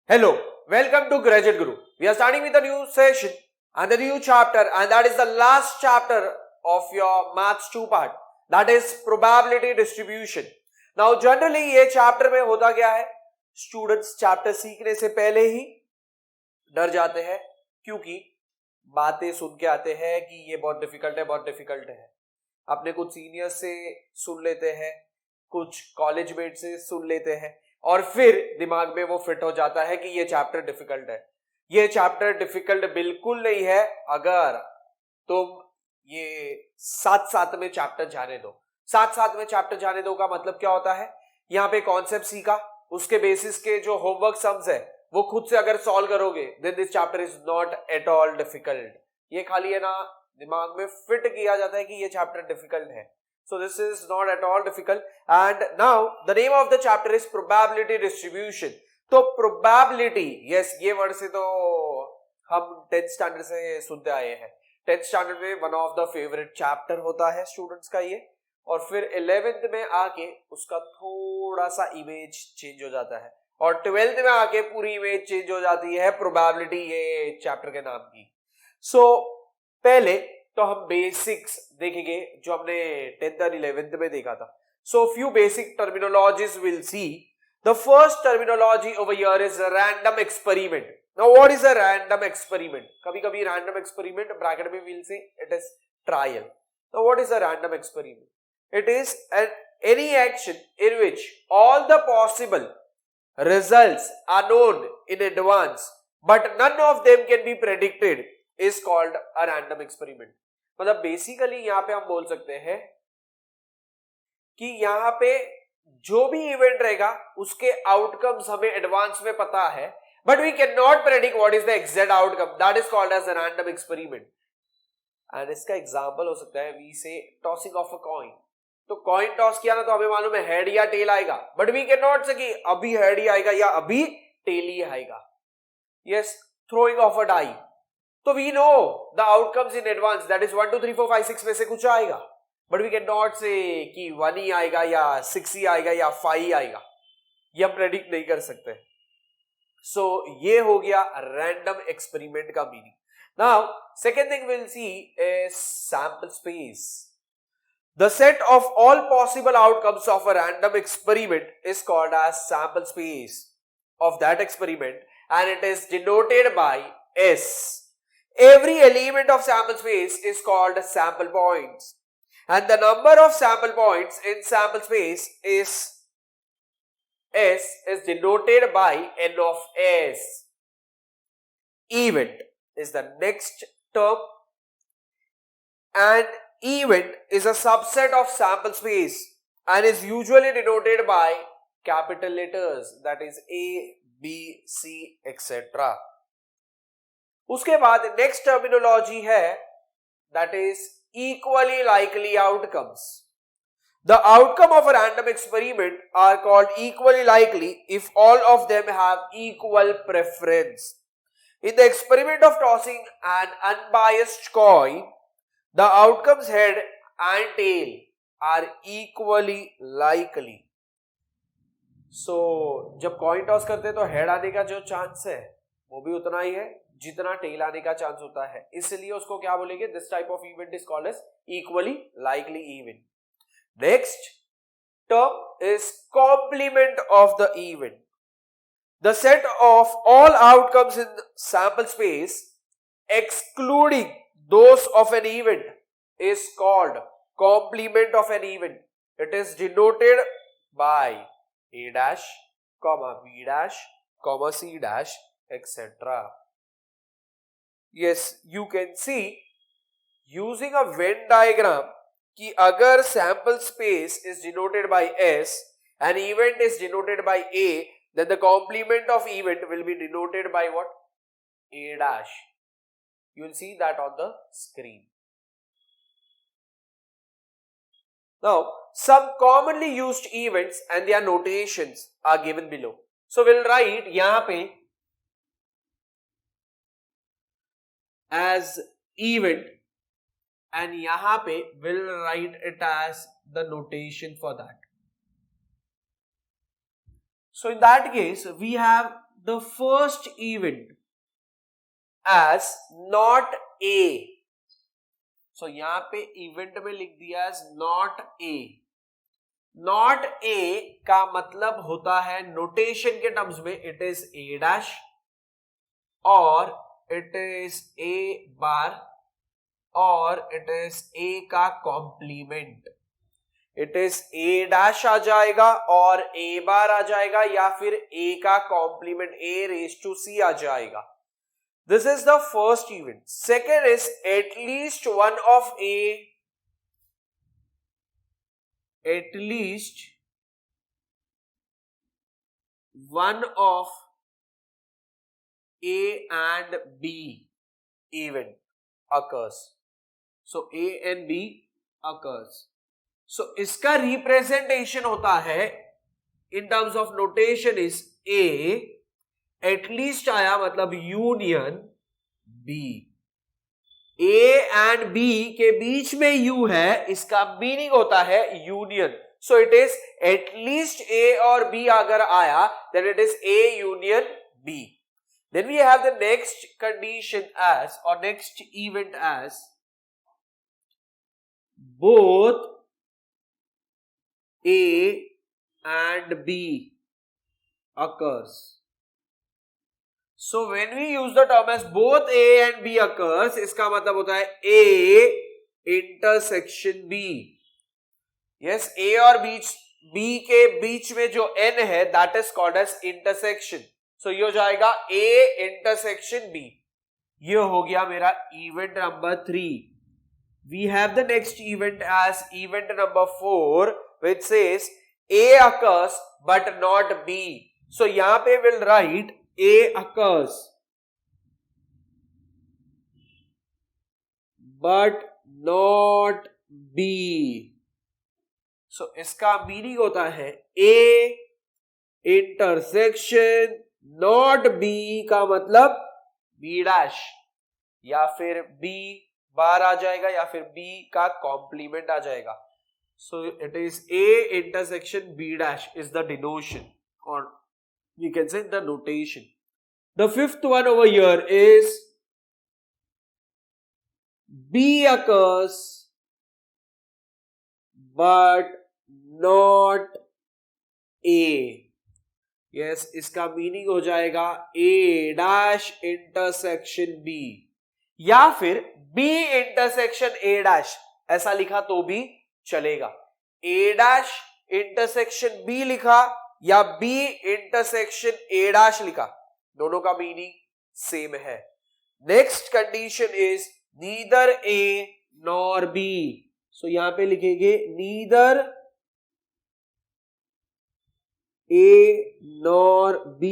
Hello, welcome to Graduate Guru. We are starting with a new session and a new chapter, and that is the last chapter of your Maths 2 part, that is probability distribution. Now generally ये chapter में होता क्या है, students chapter सीखने से पहले ही डर जाते हैं क्योंकि बातें सुन के आते हैं कि ये बहुत डिफिकल्ट है। अपने कुछ सीनियर से सुन लेते हैं, कुछ कॉलेज मेट से सुन लेते हैं और फिर दिमाग में वो फिट हो जाता है कि ये चैप्टर डिफिकल्ट है। ये चैप्टर डिफिकल्ट बिल्कुल नहीं है अगर तुम ये साथ में चैप्टर जाने दो। साथ में चैप्टर जाने दो का मतलब क्या होता है, यहाँ पे कॉन्सेप्ट सीखा, उसके बेसिस के जो होमवर्क सम्स है वो खुद से अगर सॉल्व करोगे then this chapter is not at all difficult. ये खाली है ना दिमाग में फिट किया जाता है कि ये चैप्टर डिफिकल्ट है। So this is not at all difficult. And now the name of the chapter is probability distribution. तो probability, yes, ये वर्ड से तो हम 10th स्टैंडर्ड से सुनते आए हैं। 10th स्टैंडर्ड में one of the favourite chapter होता है स्टूडेंट्स का ये, और फिर 11th में आके उसका थोड़ा सा इमेज चेंज हो जाता है और 12th में आके पूरी इमेज चेंज हो जाती है प्रोबेबिलिटी ये चैप्टर के नाम की। सो पहले तो हम बेसिक्स देखेंगे जो हमने 10th और 11th में देखा था। So few basic terminologies will see. The first terminology over here is random experiment. Now what is a random experiment? कभी-कभी रैंडम एक्सपेरिमेंट ब्रैकेट में will say it is trial. Now what is a random experiment? It is any action in which all the possible results are known in advance but none of them can be predicted is called a random experiment। मतलब basically यहां पे हम बोल सकते हैं कि यहां पे जो भी इवेंट रहेगा उसके आउटकम्स हमें एडवांस में पता है but we can not predict what is the exact outcome, that is called as a random experiment. And इसका एग्जांपल हो सकता है we say tossing of a coin. तो कॉइन टॉस किया ना तो हमें मालूम है हेड या टेल आएगा, बट वी कैन नॉट से कि अभी हेड ही आएगा या अभी टेल ही आएगा। Yes, throwing of a die, तो we know the outcomes in advance, that is 1 2 3 4 5 6 में से कुछ आएगा, बट वी कैन नॉट से कि 1 ही आएगा या 6 ही आएगा या 5 ही आएगा, ये हम प्रेडिक्ट नहीं कर सकते। सो ये हो गया रैंडम एक्सपेरिमेंट का meaning. Now second thing will see is sample space. The set of all possible outcomes of a random experiment is called as sample space of that experiment, and it is denoted by S. Every element of sample space is called sample points, and the number of sample points in sample space is S is denoted by N of S. Event is the next term, and event is a subset of sample space and is usually denoted by capital letters, that is A, B, C, etc. उसके बाद next terminology है that is equally likely outcomes. The outcome of a random experiment are called equally likely if all of them have equal preference. In the experiment of tossing an unbiased coin, the outcomes head and tail are equally likely. So जब coin toss करते हैं तो head आने का जो chance है वो भी उतना ही है जितना टेल आने का चांस होता है, इसलिए उसको क्या बोलेंगे, this type of event is called as equally likely event. Next term is complement of the event. The set of all outcomes in sample space excluding those of an event is called complement of an event. It is denoted by A dash, comma B dash, comma C dash, etc. Yes, you can see using a Venn diagram कि अगर sample space is denoted by S and event is denoted by A, then the complement of event will be denoted by what? A dash. You will see that on the screen. Now, some commonly used events and their notations are given below. So, we'll write यहाँ पे as event and यहाँ पे we'll write it as the notation for that. So, in that case, we have the first event as not A. So यहां पे event में लिख दिया as not A. Not A का मतलब होता है notation के terms में it is A dash और it is A bar और it is A का complement. It is A dash आ जाएगा और A bar आ जाएगा या फिर A का complement A raised to C आ जाएगा. This is the first event. Second is at least one of A, at least one of A and B event occurs. So A and B occurs. So इसका representation होता है in terms of notation is A, at least आया मतलब union B. A and B के बीच में U है, इसका meaning होता है union. So it is at least A और B अगर आया then it is A union B. Then we have the next condition as or next event as both A and B occurs. So when we use the term as both A and B occurs, इसका मतलब होता है A intersection B. Yes, A और B के बीच में जो N है that is called as intersection. So ये हो जाएगा A intersection B. ये हो गया मेरा event number 3. We have the next event as event number 4 which says A occurs but not B. So यहाँ पे we'll write A occurs but not B. So इसका meaning होता है A intersection not B का मतलब B dash या फिर B बार आ जाएगा या फिर B का complement आ जाएगा. So it is A intersection B dash is the denotion or you can say the notation. The fifth one over here is B occurs but not A. Yes, इसका meaning हो जाएगा A dash intersection B या फिर B intersection A dash ऐसा लिखा तो भी चलेगा. A dash intersection B लिखा या B intersection A dash लिखा, दोनों का मीनिंग सेम है. Next condition is neither A nor B. सो यहां पे लिखेंगे neither A nor B.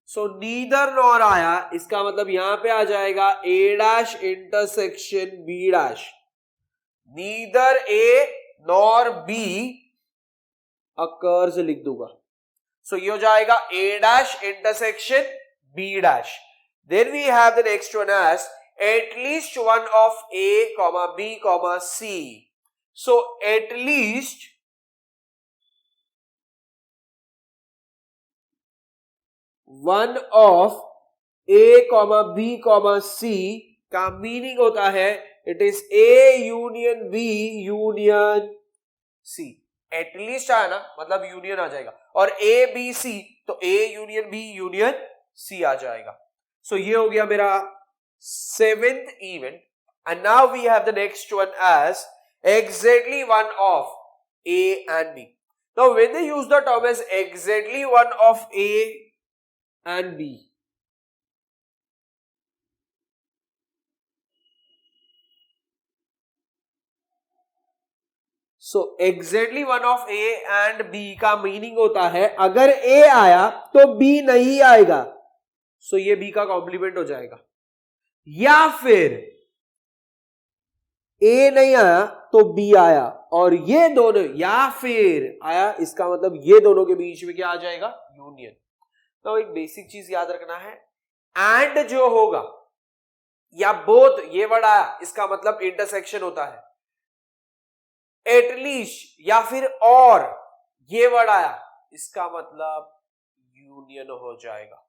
So neither nor आया, इसका मतलब यहां पे आ जाएगा A dash intersection B dash. Neither A nor B occurs लिख दूंगा. सो ये हो जाएगा A dash intersection B dash. Then we have the next one as at least one of A, B, C. So at least one of A, B, C का meaning होता है it is A union B union C. At least आया ना मतलब union आ जाएगा और A B C तो A union B union C आ जाएगा. So ये हो गया मेरा seventh event. And now we have the next one as exactly one of A and B. Now when they use the term as exactly one of A and B, so exactly one of A and B का meaning होता है अगर A आया तो B नहीं आएगा, सो ये B का कॉम्प्लीमेंट हो जाएगा. या फिर A नहीं आया तो B आया और ये दोनों या फिर आया, इसका मतलब ये दोनों के बीच में क्या आ जाएगा, यूनियन. तो एक बेसिक चीज याद रखना है, एंड जो होगा या बोथ ये वर्ड आया इसका मतलब इंटरसेक्शन होता है. एटलीस्ट या फिर और ये वर्ड आया इसका मतलब यूनियन हो जाएगा.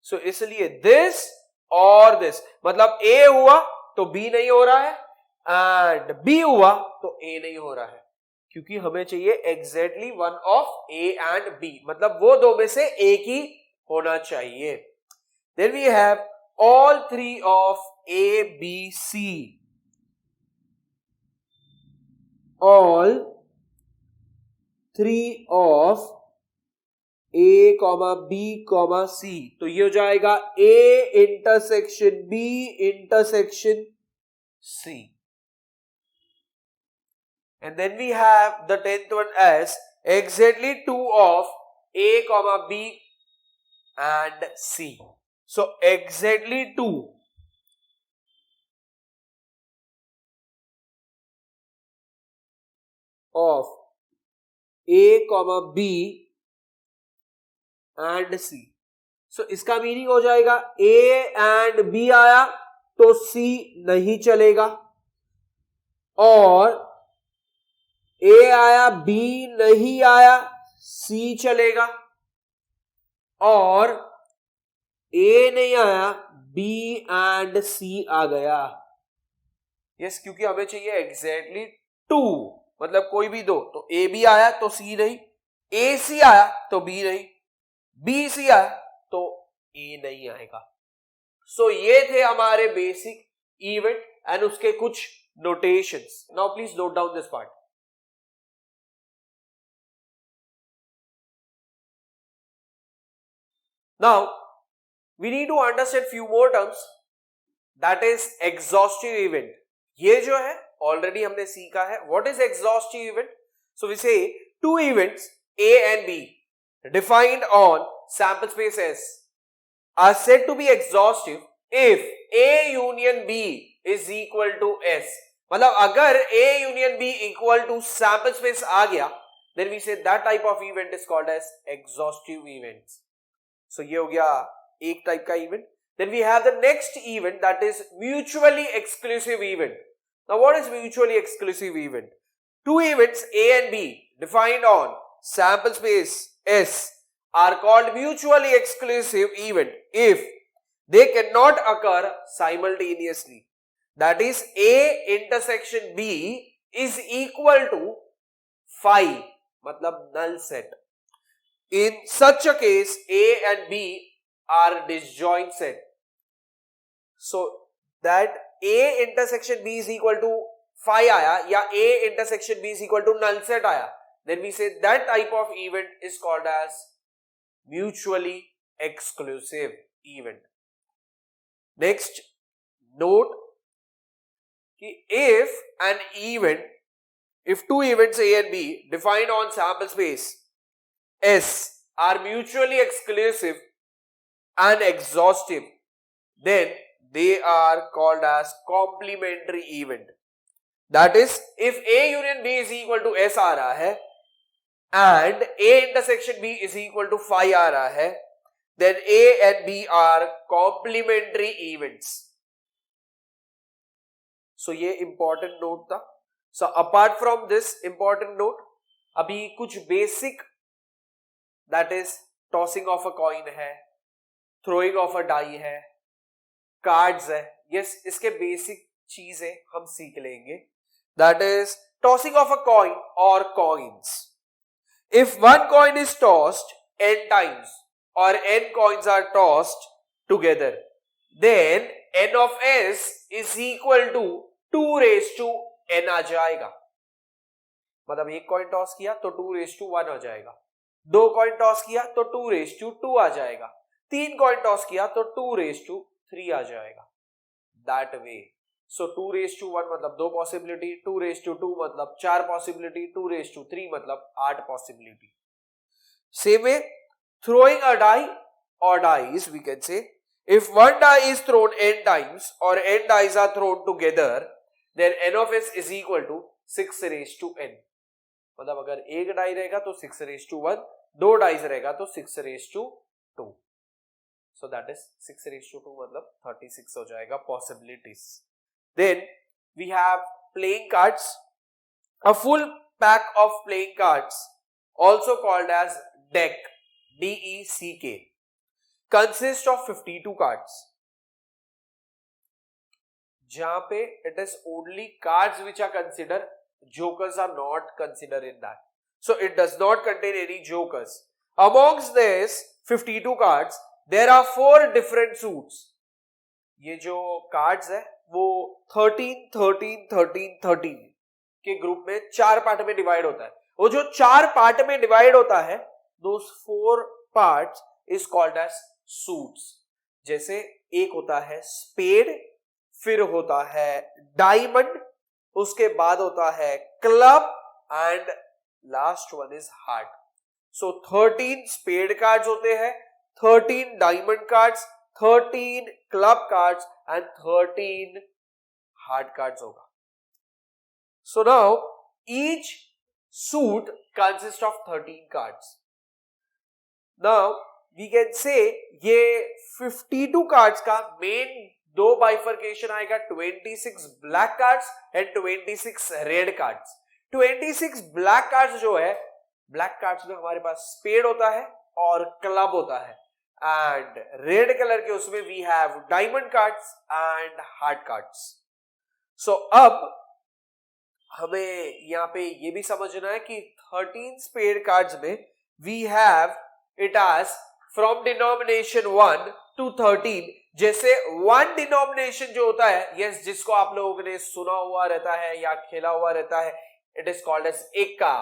सो इसलिए दिस और दिस, मतलब A हुआ तो B नहीं हो रहा है एंड B हुआ तो A नहीं हो रहा है, क्योंकि हमें चाहिए exactly one of A and B, मतलब वो दो में से एक ही होना चाहिए. Then we have all three of A, B, C. All three of A, B, C. तो ये हो जाएगा A intersection B intersection C. And then we have the 10th one as exactly 2 of A, B and C. So exactly 2 of A, B and C. So इसका meaning हो जाएगा A and B आया तो C नहीं चलेगा, और A आया B नहीं आया C चलेगा, और A नहीं आया B and C आ गया. यस, क्योंकि हमें चाहिए एग्जैक्टली 2, मतलब कोई भी दो, तो A B आया तो C नहीं, A C आया तो B नहीं, B C आया तो A नहीं आएगा. सो ये थे हमारे बेसिक इवेंट एंड उसके कुछ notations. Now please note down this part. Now we need to understand few more terms, that is exhaustive event. ये जो है ऑलरेडी हमने सीखा है. What is exhaustive event? So we say two events A and B defined on sample space S are said to be exhaustive if A union B is equal to S. मतलब अगर A union B equal to sample space आ गया, then we say that type of event is called as exhaustive events. So ये हो गया एक type का event. Then we have the next event, that is mutually exclusive event. Now what is mutually exclusive event? Two events A and B defined on sample space S are called mutually exclusive event if they cannot occur simultaneously. That is A intersection B is equal to phi, मतलब null set. In such a case, A and B are disjoint set. So that A intersection B is equal to phi आया या A intersection B is equal to null set आया, then we say that type of event is called as mutually exclusive event. Next, note कि if two events A and B defined on sample space S are mutually exclusive and exhaustive, then they are called as complementary event. That is, if A union B is equal to S आ रहा है and A intersection B is equal to phi आ रहा है, then A and B are complementary events. So ये important note था. So apart from this important note, अभी कुछ basic, that is tossing of a coin है, throwing of a die है, cards है. Yes, इसके basic चीजें हम सीख लेंगे. That is tossing of a coin or coins. If one coin is tossed n times or n coins are tossed together, then n of s is equal to 2 raised to n आ जाएगा. मतलब एक coin toss किया तो 2 raised to 1 आ जाएगा, दो coin toss किया तो 2 raised to 2 आ जाएगा, तीन कॉइन टॉस किया तो 2 raised to 3 आ जाएगा. That way. So 2 raised to 1 मतलब 2 पॉसिबिलिटी, 2 raised to 2 मतलब 4 पॉसिबिलिटी, 2 raised to 3 मतलब 8 possibility. Same way, throwing a die or dice, we can say, if one die is thrown n times or n dice are thrown together, then n of s is equal to 6 raised to n. मतलब अगर एक die रहेगा तो 6 raised to 1, दो dice रहेगा तो 6 raised to 2. So that is 6 raised to 2 मतलब 36 हो जाएगा possibilities. Then we have playing cards. A full pack of playing cards, also called as deck, D-E-C-K, consist of 52 cards, जहां पे it is only cards which are consider, jokers are not considered in that. So it does not contain any jokers. Amongst this 52 cards, there are 4 different suits. ये जो cards है वो 13, 13, 13, 13 के group में 4 part में divide होता है. वो जो 4 पार्ट में डिवाइड होता है, those 4 parts is called as suits. जैसे एक होता है स्पेड, फिर होता है डायमंड, उसके बाद होता है club and last one is heart. So 13 spade cards होते हैं, 13 diamond cards, 13 club cards and 13 heart cards होगा. So now each suit consist of 13 cards. Now we can say ये 52 कार्ड्स का मेन 2 बाइफर्केशन आएगा, 26 black cards and 26 red cards. 26 black cards जो है, black cards में हमारे पास स्पेड होता है और क्लब होता है, एंड रेड कलर के उसमें we have diamond cards and heart cards. So अब हमें यहां पे ये भी समझना है कि 13 स्पेड कार्ड्स में we have it as from denomination 1 to 13. जैसे 1 डिनोमिनेशन जो होता है, यस, जिसको आप लोगों ने सुना हुआ रहता है या खेला हुआ रहता है, इट इज कॉल्ड एज इक्का.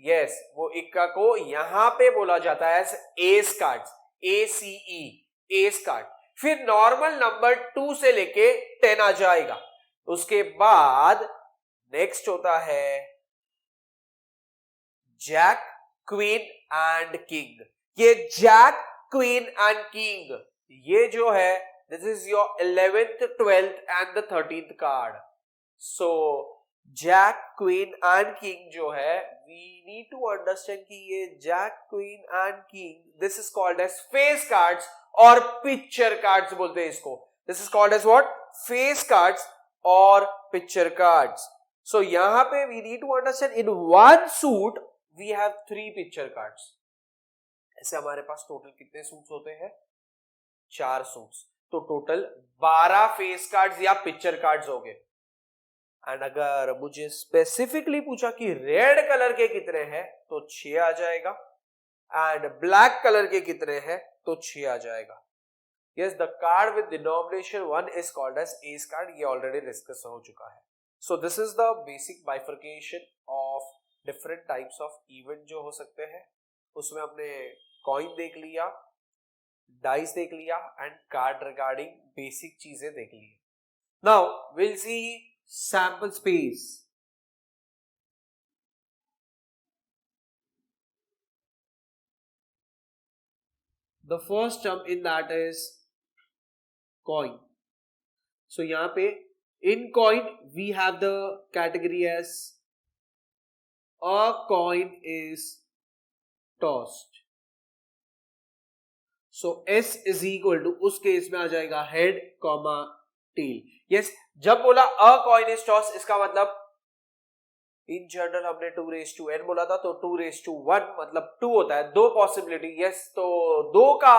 यस, वो इक्का को यहां पे बोला जाता है as ace cards, ACE, ace card. फिर नॉर्मल नंबर 2 से लेके 10 आ जाएगा. उसके बाद नेक्स्ट होता है जैक, क्वीन एंड किंग. ये जैक, क्वीन एंड किंग, ये जो है this is your 11th, 12th and the 13th card. So jack, queen and king जो है, वी नीड टू अंडरस्टैंड कि ये jack, queen and king, this is called as face cards और picture cards बोलते हैं इसको. This is called as what? Face cards और picture cards. So यहां पे we need to understand in one suit we have 3 picture cards. ऐसे हमारे पास total कितने सूट्स होते हैं? 4 सूट्स. तो टोटल 12 फेस कार्ड्स या पिक्चर कार्ड्स हो गए. एंड अगर मुझे स्पेसिफिकली पूछा कि रेड कलर के कितने हैं, तो 6 आ जाएगा, एंड ब्लैक कलर के कितने हैं, तो 6 आ जाएगा. Yes, the card with denomination 1 is called as ace card. ये ऑलरेडी डिस्कस हो चुका है. So this is the basic bifurcation of different types of event जो हो सकते हैं. उसमें हमने कॉइन देख लिया, डाइस देख लिया एंड कार्ड रिगार्डिंग बेसिक चीजें देख ली. Now will see sample space. The first term in that is coin. So यहां पे in coin we have the category as a coin is tossed. So S is equal to, उस case में आ जाएगा head comma tell. Yes, जब बोला अ coin is toss, इसका मतलब इन जनरल हमने 2 raised to n बोला था, तो 2 raised to 1 मतलब 2 होता है. 2 पॉसिबिलिटी. यस, तो 2 का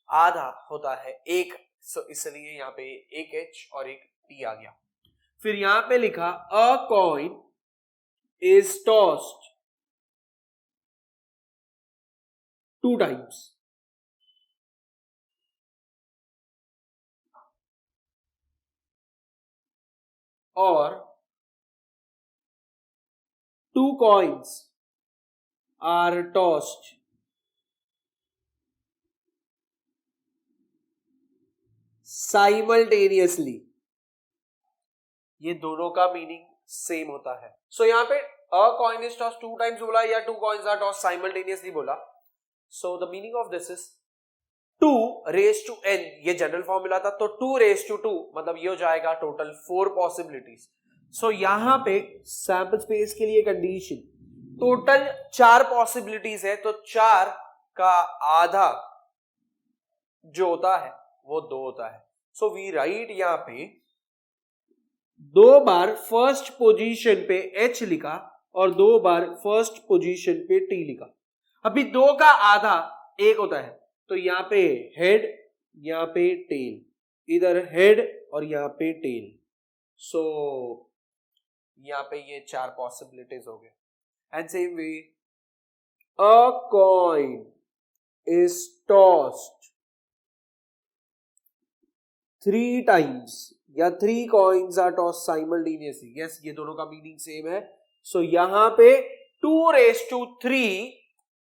आधा होता है 1. सो इसलिए यहाँ पे एक H और एक T आ गया. फिर यहां पे लिखा अ कॉइन इज टॉस्ड 2 times. और 2 coins are tossed simultaneously. ये दोनों का मीनिंग सेम होता है. सो यहां पे अ कॉइन इज टॉस्ड 2 times बोला या 2 coins are tossed simultaneously बोला. So the meaning of this is 2 raised to n, ये जनरल फॉर्मूला था, तो 2 raised to 2 मतलब ये हो जाएगा टोटल 4 पॉसिबिलिटीज. सो यहां पे सैंपल स्पेस के लिए कंडीशन, टोटल 4 पॉसिबिलिटीज है, तो 4 का आधा जो होता है वो 2 होता है. सो वी राइट यहां पे 2 बार फर्स्ट पोजीशन पे H लिखा और 2 बार फर्स्ट पोजीशन पे T लिखा. अभी 2 का आधा 1 होता है, तो यहाँ पे हेड, यहाँ पे टेल, इधर हेड और यहाँ पे टेल. सो यहाँ पे ये 4 पॉसिबिलिटीज हो गए. And same way a coin is tossed 3 times या 3 coins are tossed simultaneously. yes, ये दोनों का मीनिंग सेम है. सो यहां पे 2�3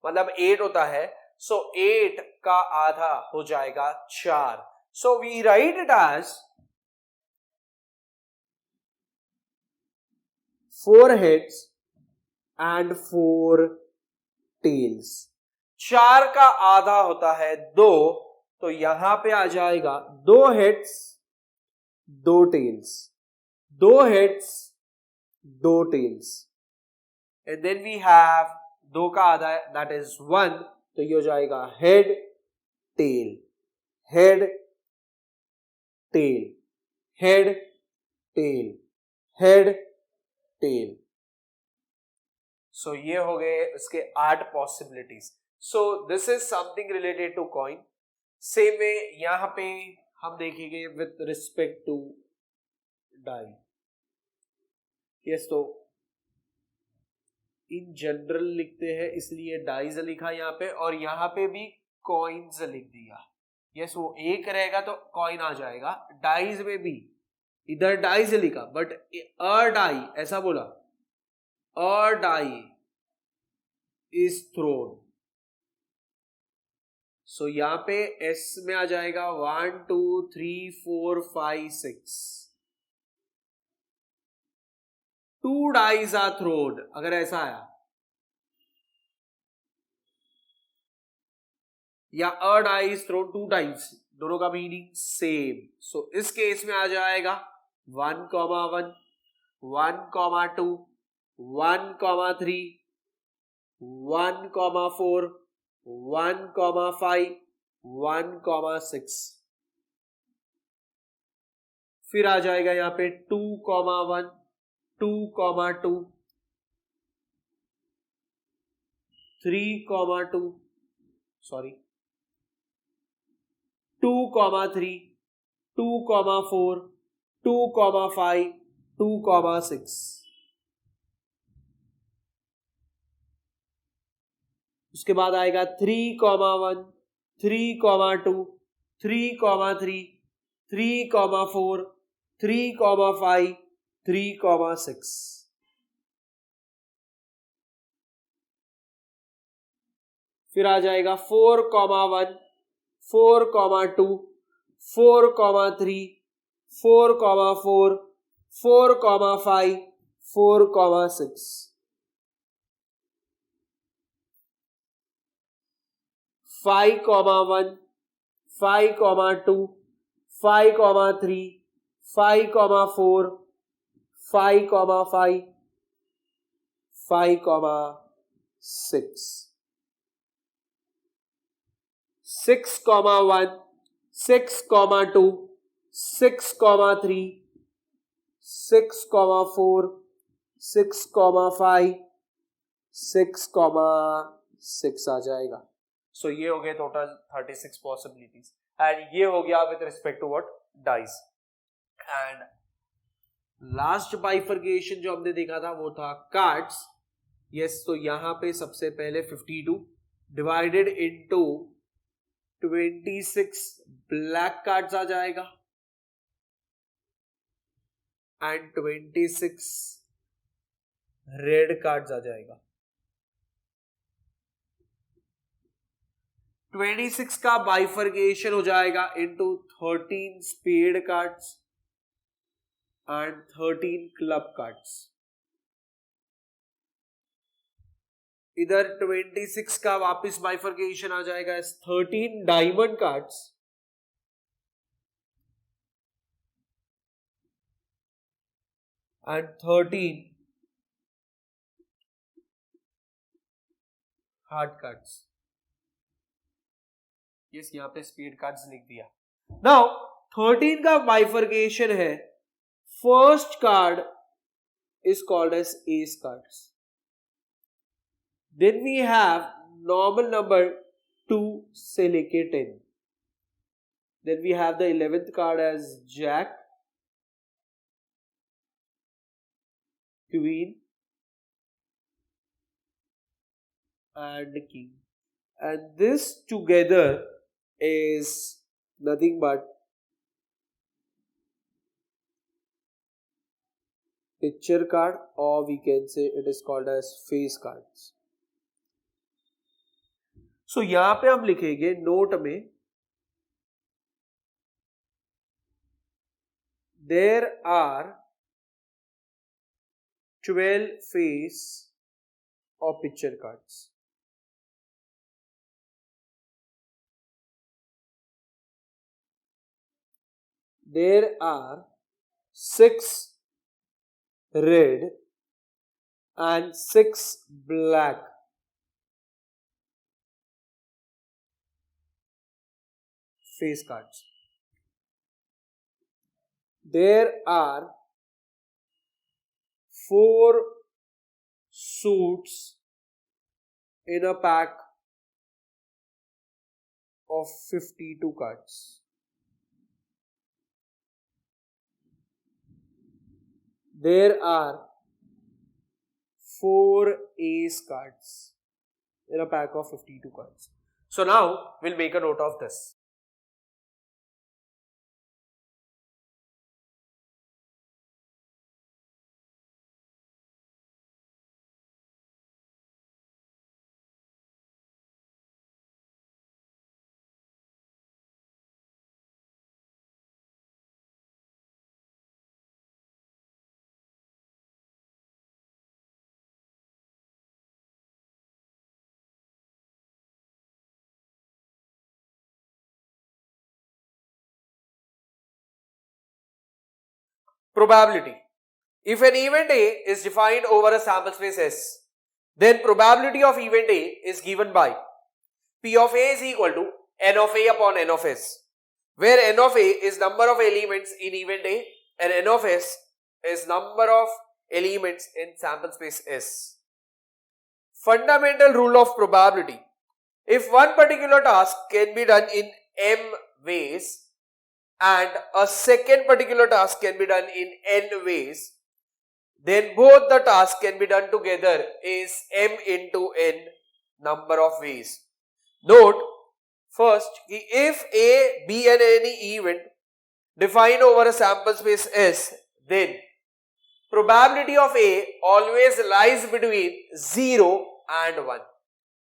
मतलब 8 होता है. सो 8 का आधा हो जाएगा 4. So we write it as 4 heads and 4 tails. 4 का आधा होता है 2, तो यहां पे आ जाएगा 2 heads 2 tails, 2 heads 2 tails, and then we have 2 का आधा that is 1, तो ये हो जाएगा head tail, head tail, head tail, head tail. So ये हो गए इसके 8 possibilities. So this is something related to coin. Same way यहां पे हम देखेंगे with respect to die. Yes, तो इन जनरल लिखते हैं इसलिए डाइज लिखा यहाँ पे, और यहाँ पे भी कॉइन्स लिख दिया. यस, वो एक रहेगा तो कॉइन आ जाएगा. डाइज में भी इधर डाइज लिखा बट अ डाई ऐसा बोला, अ डाई इज थ्रोन. सो यहां पे एस में आ जाएगा 1 2 3 4 5 6. 2 डाइज आर थ्रोन अगर ऐसा आया, या अ डाई इज थ्रोन 2 टाइम्स, दोनों का मीनिंग सेम. सो इस केस में आ जाएगा 1, 1, 1, 2, 1, 3, 1, 4, 1, 5, 1, 6. फिर आ जाएगा यहां पे 2, 1, 2, 2, 3, 2, सॉरी 2, 3, 2, 4, 2, 5, 2, 6. उसके बाद आएगा 3, 1, 3, 2, 3, 3, 3, 4, 3, 5, 3, 6. फिर आ जाएगा 4, 1, 4, 2, 4, 3, 4, 4, 4, 5, 4, 6. 5, 1, 5, 2, 5, 3, 5, 4, 5, 5, 5, 6. 6, 1, 6, 2, 6, 3, 6, 4, 6, 5, 6, आ जाएगा. सो ये हो गए टोटल 36 पॉसिबिलिटीज. एंड ये हो गया with respect to what dice. And last bifurcation जो हमने देखा था वो था कार्ड्स. यस, तो यहां पे सबसे पहले 52 डिवाइडेड इनटू 26 ब्लैक कार्ड्स आ जाएगा एंड 26 रेड कार्ड्स आ जाएगा. 26 का बाइफर्केशन हो जाएगा into 13 spade cards and 13 club cards. इधर 26 का वापस बाइफर्केशन आ जाएगा as 13 diamond cards and 13 heart cards. Yes, यहां पे स्पीड कार्ड्स लिख दिया. नाउ 13 का बाइफर्केशन है. First card is called as ace cards. Then we have normal number 2 से लेके 10. Then we have the 11th card as Jack, Queen and King. And this together is nothing but picture card, or we can say it is called as face cards. So यहाँ पे हम लिखेंगे note में there are 12 face or picture cards. There are 6 red and 6 black face cards. There are 4 suits in a pack of 52 cards. There are 4 ace cards in a pack of 52 cards. So now we'll make a note of this. Probability. If an event A is defined over a sample space S, then probability of event A is given by P of A is equal to N of A upon N of S, where N of A is number of elements in event A and N of S is number of elements in sample space S. Fundamental rule of probability. If one particular task can be done in M ways and a second particular task can be done in N ways, then both the tasks can be done together is M into N number of ways. Note first, if A, B and any event defined over a sample space S, then probability of A always lies between 0 and 1.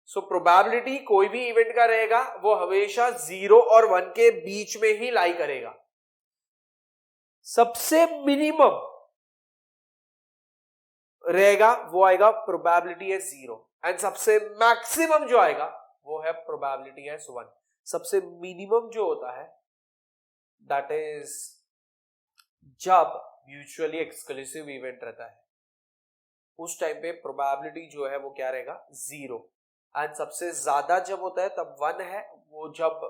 So probability कोई भी event का रहेगा वो हमेशा 0 और 1 के बीच में ही लाई करेगा. सबसे मिनिमम रहेगा वो आएगा प्रोबेबिलिटी है 0 एंड सबसे मैक्सिमम जो आएगा वो है प्रोबेबिलिटी है 1. सबसे मिनिमम जो होता है दैट इज जब म्यूचुअली एक्सक्लूसिव इवेंट रहता है, उस टाइम पे प्रोबेबिलिटी जो है वो क्या रहेगा 0. एंड सबसे ज्यादा जब होता है तब 1 है. वो जब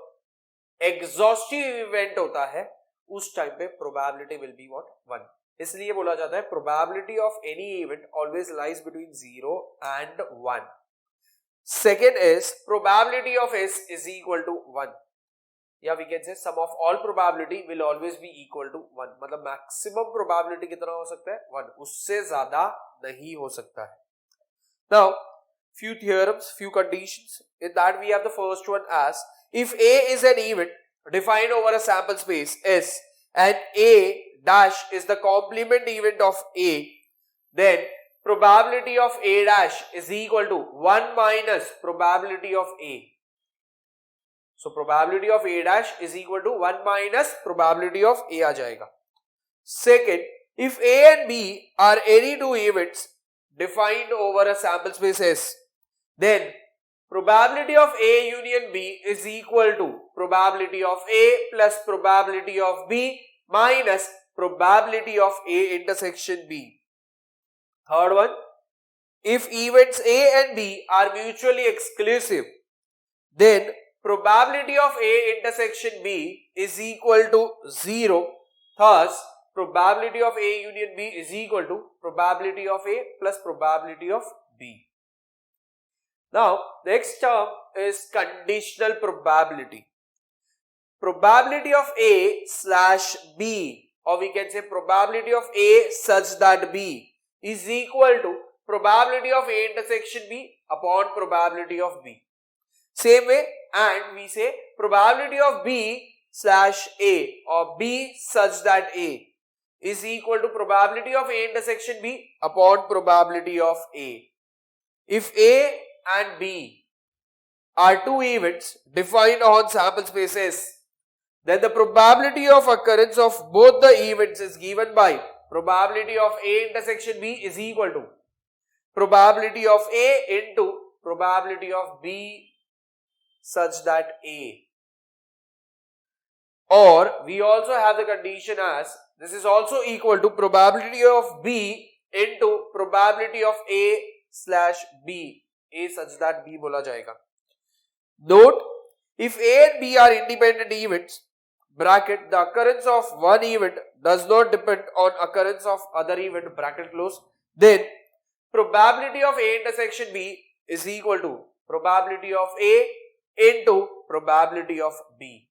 एग्जॉस्टिव इवेंट होता है उस टाइम पे प्रोबेबिलिटी विल बी व्हाट 1. इसलिए बोला जाता है probability of any event always lies between 0 and 1. Second is probability of S is equal to 1, या we can say sum of all probability will always be equal to 1. मतलब maximum probability कितना हो सकता है 1, उससे ज्यादा नहीं हो सकता है. Now few theorems, few conditions. In that we have the first one as if A is an event defined over a sample space S and A dash is the complement event of A, then probability of A dash is equal to 1 minus probability of A. So probability of A dash is equal to 1 minus probability of A आ जाएगा. Second, if A and B are any two events defined over a sample space S, then probability of A union B is equal to probability of A plus probability of B minus probability of A intersection B. Third one, if events A and B are mutually exclusive, then probability of A intersection B is equal to 0. Thus, probability of A union B is equal to probability of A plus probability of B. Now, next term is conditional probability. Probability of A slash B, or we can say probability of A such that B is equal to probability of A intersection B upon probability of B. Same way, and we say probability of B slash A or B such that A is equal to probability of A intersection B upon probability of A. If A and B are two events defined on sample space S, then the probability of occurrence of both the events is given by probability of A intersection B is equal to probability of A into probability of B such that A. Or we also have the condition as this is also equal to probability of B into probability of A slash B. A such that B बोला जाएगा. Note, if A and B are independent events, bracket, the occurrence of one event does not depend on occurrence of other event, bracket close, then probability of A intersection B is equal to probability of A into probability of B.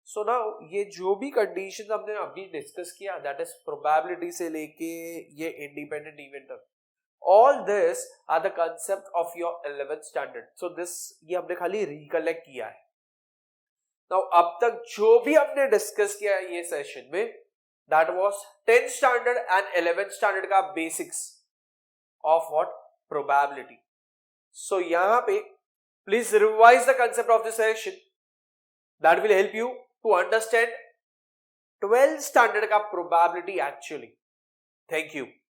So now ये जो भी conditions हमने अभी discuss किया, that is probability से लेके ये independent event तक, all this are the concept of your 11th standard. So this ये हमने खाली recollect किया है. Now अब तक जो भी हमने discuss किया है ये session में, that was 10th standard and 11th standard का basics of what? Probability. So यहाँ पे please revise the concept of this session. That will help you to understand 12th standard का probability actually. Thank you.